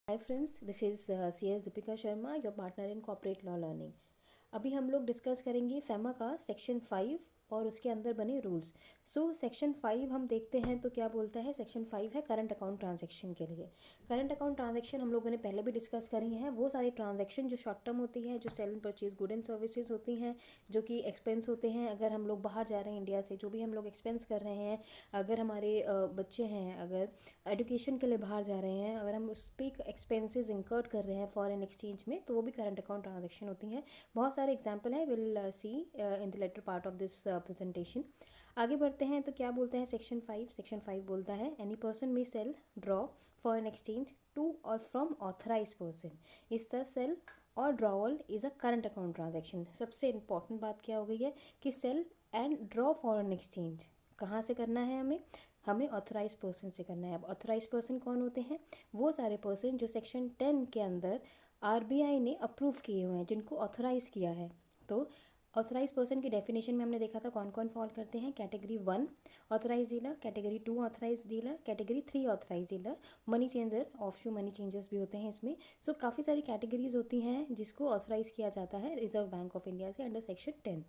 Hi friends, this is C S Deepika Sharma, your partner in corporate law learning. अभी हम लोग discuss करेंगे FEMA का सेक्शन 5 और उसके अंदर बने रूल्स। सेक्शन 5 हम देखते हैं तो क्या बोलता है। सेक्शन 5 है करंट अकाउंट ट्रांजैक्शन के लिए। करंट अकाउंट ट्रांजैक्शन हम लोगों ने पहले भी डिस्कस करी हैं। वो सारी ट्रांजैक्शन जो शॉर्ट टर्म होती है, जो sale and purchase good and services होती हैं, जो कि एक्सपेंस होते हैं। अगर हम लोग बाहर जा रहे हैं इंडिया से, जो भी हम लोग एक्सपेंस कर रहे हैं, अगर हमारे बच्चे हैं, अगर एजुकेशन के लिए बाहर जा रहे हैं, अगर हम उस पर एक्सपेंसेस इंकर्ड कर रहे हैं फॉरेन एक्सचेंज में, तो वो भी करंट अकाउंट ट्रांजैक्शन होती हैं। बहुत सारे एग्जाम्पल हैं, will see in the latter part of this presentation. आगे बढ़ते हैं तो क्या बोलते हैं सेक्शन 5 बोलता है any person may sell draw foreign exchange to or from authorize person is the sale or drawal is a current account transaction. सबसे इंपॉर्टेंट बात क्या हो गई है कि sell and draw foreign exchange कहाँ से करना है, हमें ऑथराइज पर्सन से करना है। अब ऑथराइज पर्सन कौन होते हैं? वो सारे पर्सन जो सेक्शन 10 के अंदर आरबीआई ने अप्रूव किए हुए हैं, जिनको ऑथराइज़ किया है। तो ऑथराइज पर्सन की डेफिनेशन में हमने देखा था कौन कौन फॉल करते हैं। Category 1 authorise dealer, category 2 authorise dealer, category 3 authorise dealer, money changer, offshore money changers भी होते हैं इसमें। काफ़ी सारी कैटेगरीज होती हैं जिसको ऑथराइज़ किया जाता है रिजर्व बैंक ऑफ इंडिया से अंडर सेक्शन 10।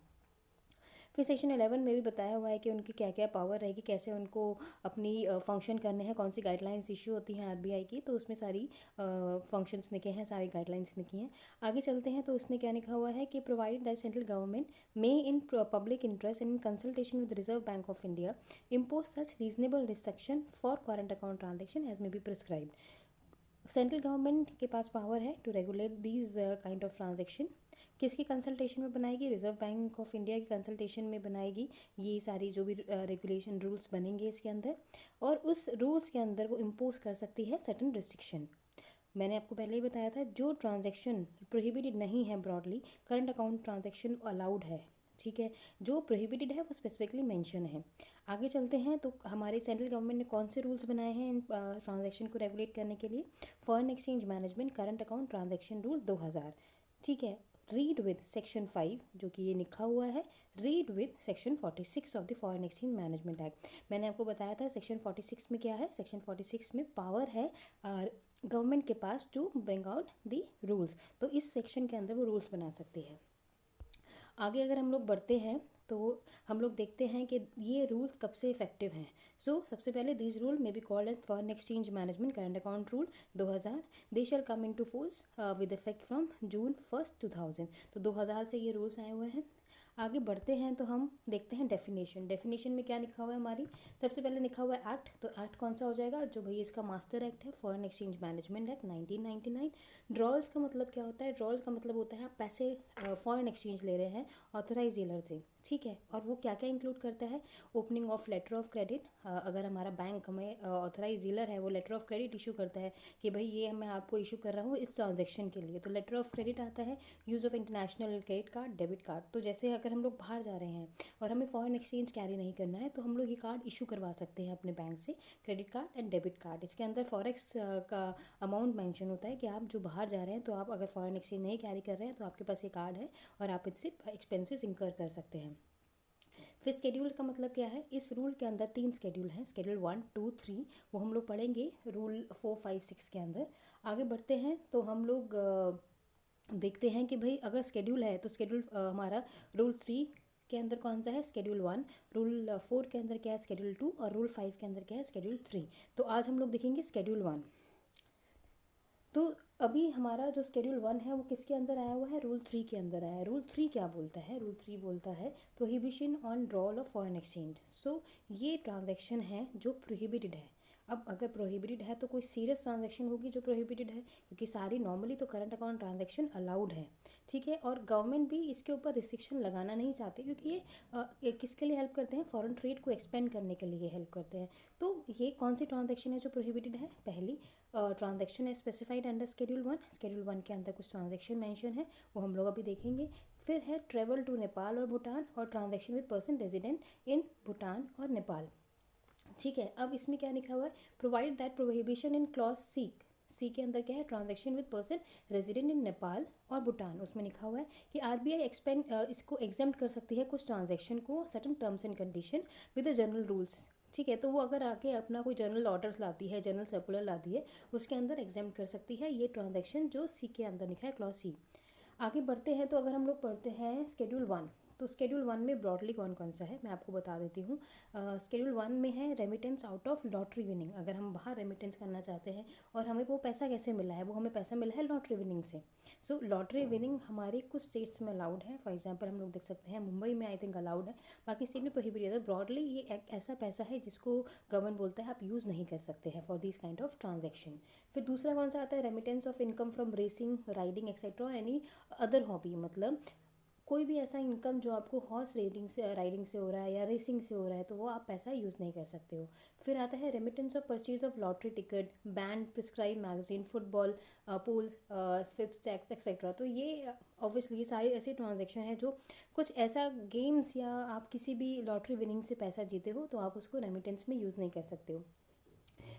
फिर सेक्शन 11 में भी बताया हुआ है कि उनकी क्या क्या पावर रहेगी, कैसे उनको अपनी फंक्शन करने हैं, कौन सी गाइडलाइंस इशू होती हैं आरबीआई की। तो उसमें सारी फंक्शंस लिखे हैं, सारी गाइडलाइंस लिखी हैं। आगे चलते हैं तो उसने क्या लिखा हुआ है कि provide that central government may in public interest in consultation with Reserve Bank of India impose such reasonable restriction for current account transaction as may be prescribed. Central government के पास पावर है to regulate these kind of transaction. किसकी consultation में बनाएगी? Reserve Bank of India की consultation में बनाएगी ये सारी जो भी रेगुलेशन रूल्स बनेंगे इसके अंदर, और उस रूल्स के अंदर वो इम्पोज कर सकती है सर्टन रिस्ट्रिक्शन। मैंने आपको पहले ही बताया था जो ट्रांजैक्शन प्रोहिबिटेड नहीं है broadly, current account transaction allowed है। ठीक है, जो प्रोहिबिटेड है वो स्पेसिफिकली मेंशन है। आगे चलते हैं तो हमारे सेंट्रल गवर्नमेंट ने कौन से रूल्स बनाए हैं इन ट्रांजैक्शन को रेगुलेट करने के लिए। Foreign exchange management current account transaction rule 2000। ठीक है, रीड विद सेक्शन 5 जो कि ये लिखा हुआ है, read with section 46 of the foreign exchange management act. मैंने आपको बताया था सेक्शन 46 में क्या है। सेक्शन 46 में पावर है गवर्नमेंट के पास to bring out the rules. तो इस सेक्शन के अंदर वो रूल्स बना सकती है। आगे अगर हम लोग बढ़ते हैं तो हम लोग देखते हैं कि ये रूल्स कब से इफेक्टिव हैं। सबसे पहले this rule may be called as foreign exchange management current account rule 2000। They shall come into force with effect from June 1 2000। तो 2000 से ये रूल्स आए हुए हैं। आगे बढ़ते हैं तो हम देखते हैं डेफिनेशन में क्या लिखा हुआ है हमारी। सबसे पहले लिखा हुआ है एक्ट। तो एक्ट कौन सा हो जाएगा? जो भाई इसका मास्टर एक्ट है, फॉरेन एक्सचेंज मैनेजमेंट एक्ट 1999। ड्रॉल्स का मतलब क्या होता है? ड्रॉल्स का मतलब होता है आप पैसे फॉरेन एक्सचेंज ले रहे हैं ऑथराइज डीलर से। ठीक है, और वो क्या क्या इंक्लूड करता है? Opening of letter of credit. अगर हमारा बैंक हमें ऑथराइज डीलर है वो लेटर ऑफ क्रेडिट इशू करता है कि भाई ये मैं आपको इशू कर रहा हूँ इस ट्रांजेक्शन के लिए, तो लेटर ऑफ क्रेडिट आता है। Use of international credit card, debit card. तो जैसे अगर हम लोग बाहर जा रहे हैं और हमें फॉरेन एक्सचेंज कैरी नहीं करना है तो हम लोग ये कार्ड इशू करवा सकते हैं अपने बैंक से, credit card and debit card. इसके अंदर फॉरेक्स का अमाउंट मेंशन होता है कि आप जो बाहर जा रहे हैं तो आप अगर फॉरेन एक्सचेंज नहीं कैरी कर रहे हैं तो आपके पास ये कार्ड है और आप इससे एक्सपेंसेस इंकर कर सकते हैं। फिर स्केड्यूल का मतलब क्या है? इस रूल के अंदर 3 स्केड्यूल हैं, स्केड्यूल 1, 2, 3। वो हम लोग पढ़ेंगे रूल 4, 5, 6 के अंदर। आगे बढ़ते हैं तो हम लोग देखते हैं कि भाई अगर स्केड्यूल है तो स्केड्यूल हमारा रूल 3 के अंदर कौन सा है? स्केड्यूल 1। रूल 4 के अंदर क्या है? स्केड्यूल 2। और रूल 5 के अंदर क्या है? स्केड्यूल 3। तो आज हम लोग देखेंगे स्केड्यूल 1। तो अभी हमारा जो स्केड्यूल 1 है वो किसके अंदर आया हुआ है? रूल 3 के अंदर आया है। रूल 3 क्या बोलता है? रूल 3 बोलता है prohibition on drawal of foreign exchange. ये ट्रांजैक्शन है जो प्रोहिबिटेड है। अब अगर प्रोहिबिटेड है तो कोई सीरियस ट्रांजैक्शन होगी जो प्रोहिबिटेड है, क्योंकि सारी नॉर्मली तो करंट अकाउंट ट्रांजैक्शन अलाउड है। ठीक है, और गवर्नमेंट भी इसके ऊपर रिस्ट्रिक्शन लगाना नहीं चाहते, क्योंकि ये किसके लिए हेल्प करते हैं? फॉरेन ट्रेड को एक्सपेंड करने के लिए हेल्प करते हैं। तो ये कौन सी ट्रांजैक्शन है जो प्रोहिबिटेड है? पहली ट्रांजैक्शन है स्पेसिफाइड अंडर स्केड्यूल 1। स्केड्यूल 1 के अंदर कुछ ट्रांजैक्शन मेंशन है, वो हम लोग अभी देखेंगे। फिर है ट्रेवल टू नेपाल और भूटान, और ट्रांजैक्शन विद पर्सन रेजिडेंट इन भूटान और नेपाल। ठीक है, अब इसमें क्या लिखा हुआ है? Provide that prohibition in clause C के अंदर क्या है? Transaction with person resident in Nepal और भूटान। उसमें लिखा हुआ है कि आरबीआई इसको एग्जेम्प्ट कर सकती है कुछ ट्रांजैक्शन को certain terms and condition with the general rules. ठीक है, तो वो अगर आके अपना कोई जनरल ऑर्डर्स लाती है, जनरल सर्कुलर लाती है, उसके अंदर एग्जाम कर सकती है ये ट्रांजैक्शन जो सी के अंदर लिखा है, क्लॉज सी। आगे बढ़ते हैं तो अगर हम लोग पढ़ते हैं स्केड्यूल वन, तो स्केड्यूल वन में ब्रॉडली कौन कौन सा है मैं आपको बता देती हूँ। स्केड्यूल वन में है remittance out of lottery winning, अगर हम बाहर रेमिटेंस करना चाहते हैं और हमें वो पैसा कैसे मिला है, वो हमें पैसा मिला है लॉटरी विनिंग से। सो लॉटरी विनिंग हमारी कुछ स्टेट्स में अलाउड है, फॉर एग्जांपल हम लोग देख सकते हैं मुंबई में आई थिंक अलाउड है, बाकी स्टेट में प्रोहिबिटेड है। ब्रॉडली ये एक ऐसा पैसा है जिसको गवर्नमेंट बोलता है आप यूज़ नहीं कर सकते हैं for this kind of transaction. फिर दूसरा कौन सा आता है, remittance of income from racing, riding etcetera और एनी अदर हॉबी, मतलब कोई भी ऐसा इनकम जो आपको हॉर्स राइडिंग से हो रहा है या रेसिंग से हो रहा है, तो वो आप पैसा यूज़ नहीं कर सकते हो। फिर आता है remittance of purchase of lottery ticket, banned, prescribe magazine, football, pools, sweeps, tax etcetera. तो ये ऑब्वियसली ये सारी ऐसी ट्रांजेक्शन है जो कुछ ऐसा गेम्स या आप किसी भी लॉटरी विनिंग से पैसा जीते हो तो आप उसको रेमिटेंस में यूज़ नहीं कर सकते हो।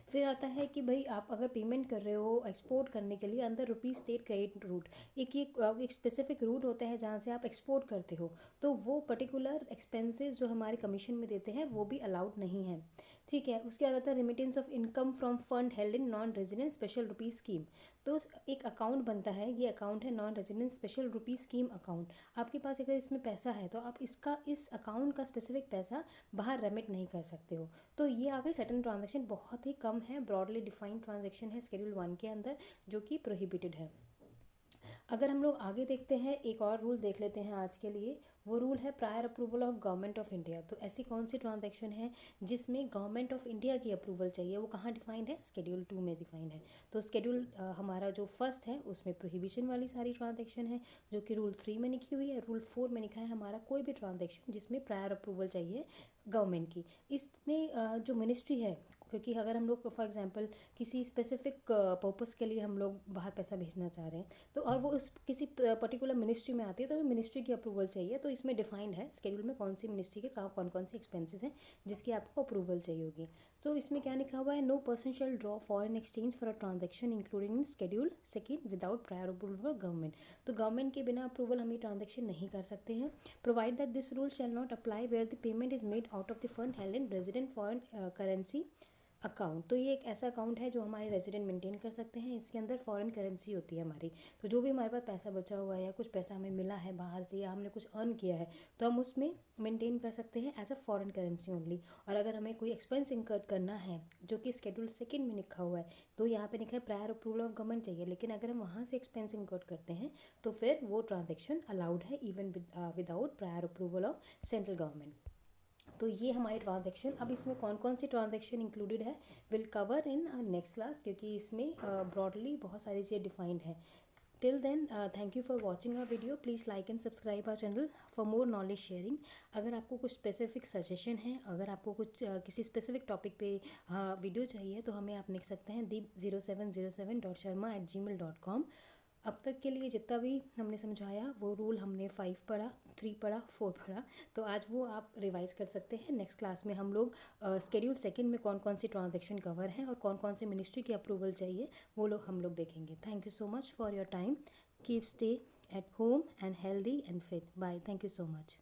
फिर आता है कि भाई आप अगर पेमेंट कर रहे हो एक्सपोर्ट करने के लिए अंदर रुपी स्टेट क्रेडिट रूट, एक स्पेसिफिक रूट होता है जहाँ से आप एक्सपोर्ट करते हो, तो वो पर्टिकुलर एक्सपेंसेस जो हमारे कमीशन में देते हैं वो भी अलाउड नहीं है। ठीक है, उसके बाद आता है remittance of income from fund held in non resident special rupee scheme. तो एक अकाउंट बनता है, ये अकाउंट है नॉन रेजिडेंट स्पेशल रुपी स्कीम अकाउंट। आपके पास अगर इसमें पैसा है तो आप इस अकाउंट का स्पेसिफिक पैसा बाहर रेमिट नहीं कर सकते हो। तो ये आ गई सर्टेन ट्रांजेक्शन, बहुत ही कम है, ब्रॉडली डिफाइंड ट्रांजेक्शन है स्केड्यूल वन के अंदर जो कि प्रोहिबिटेड है। अगर हम लोग आगे देखते हैं एक और रूल देख लेते हैं आज के लिए, वो रूल है prior approval of government of India. तो ऐसी कौन सी ट्रांजैक्शन है जिसमें गवर्नमेंट ऑफ इंडिया की अप्रूवल चाहिए, वो कहाँ डिफाइंड है, स्केड्यूल टू में डिफाइंड है। तो स्केड्यूल हमारा जो फर्स्ट है उसमें प्रोहिबिशन वाली सारी ट्रांजैक्शन है जो कि रूल थ्री में लिखी हुई है। रूल फोर में लिखा है हमारा कोई भी ट्रांजैक्शन जिसमें प्रायर अप्रूवल चाहिए गवर्नमेंट की। इसमें जो मिनिस्ट्री है, क्योंकि अगर हम लोग फॉर एग्जांपल किसी स्पेसिफिक पर्पस के लिए हम लोग बाहर पैसा भेजना चाह रहे हैं तो और वो उस किसी पर्टिकुलर मिनिस्ट्री में आती है तो मिनिस्ट्री की अप्रूवल चाहिए। तो इसमें डिफाइंड है स्केड्यूल में कौन सी मिनिस्ट्री के कौन कौन से एक्सपेंसेस हैं जिसकी आपको अप्रूवल चाहिए होगी। सो इसमें क्या लिखा हुआ है, no person shall draw foreign exchange for a transaction including in schedule second without prior approval of government. तो गवर्नमेंट के बिना अप्रूवल हम ये ट्रांजेक्शन नहीं कर सकते हैं। Provide that this rule shall not apply where the payment is made out of the fund held in resident foreign currency account. तो ये एक ऐसा अकाउंट है जो हमारे रेजिडेंट मेंटेन कर सकते हैं, इसके अंदर फॉरेन करेंसी होती है हमारी। तो जो भी हमारे पास पैसा बचा हुआ है या कुछ पैसा हमें मिला है बाहर से या हमने कुछ अर्न किया है तो हम उसमें मेंटेन कर सकते हैं as a foreign currency only. और अगर हमें कोई एक्सपेंस इंकर करना है जो कि स्केड्यूल सेकंड में लिखा हुआ है तो यहाँ पे लिखा है प्रायर अप्रूवल ऑफ गवर्नमेंट चाहिए, लेकिन अगर हम वहाँ से एक्सपेंस इंकर करते हैं तो फिर वो ट्रांजेक्शन अलाउड है even without prior approval of central government. तो ये हमारी ट्रांजैक्शन, अब इसमें कौन कौन सी ट्रांजैक्शन इंक्लूडेड है will cover in next class, क्योंकि इसमें ब्रॉडली बहुत सारी चीज़ें डिफाइंड है। Till then thank you for watching our video, please like and subscribe our channel for more knowledge sharing. अगर आपको कुछ स्पेसिफिक सजेशन है, अगर आपको कुछ किसी स्पेसिफिक टॉपिक पे वीडियो चाहिए तो हमें आप लिख सकते हैं deep0707.sharma@gmail.com। अब तक के लिए जितना भी हमने समझाया वो रूल हमने 5 पढ़ा, 3 पढ़ा, 4 पढ़ा, तो आज वो आप रिवाइज कर सकते हैं। नेक्स्ट क्लास में हम लोग स्केड्यूल सेकंड में कौन कौन सी ट्रांजैक्शन कवर हैं और कौन कौन से मिनिस्ट्री की अप्रूवल चाहिए वो लोग हम लोग देखेंगे। Thank you so much for your time, keep stay at home and healthy and fit, bye, thank you so much.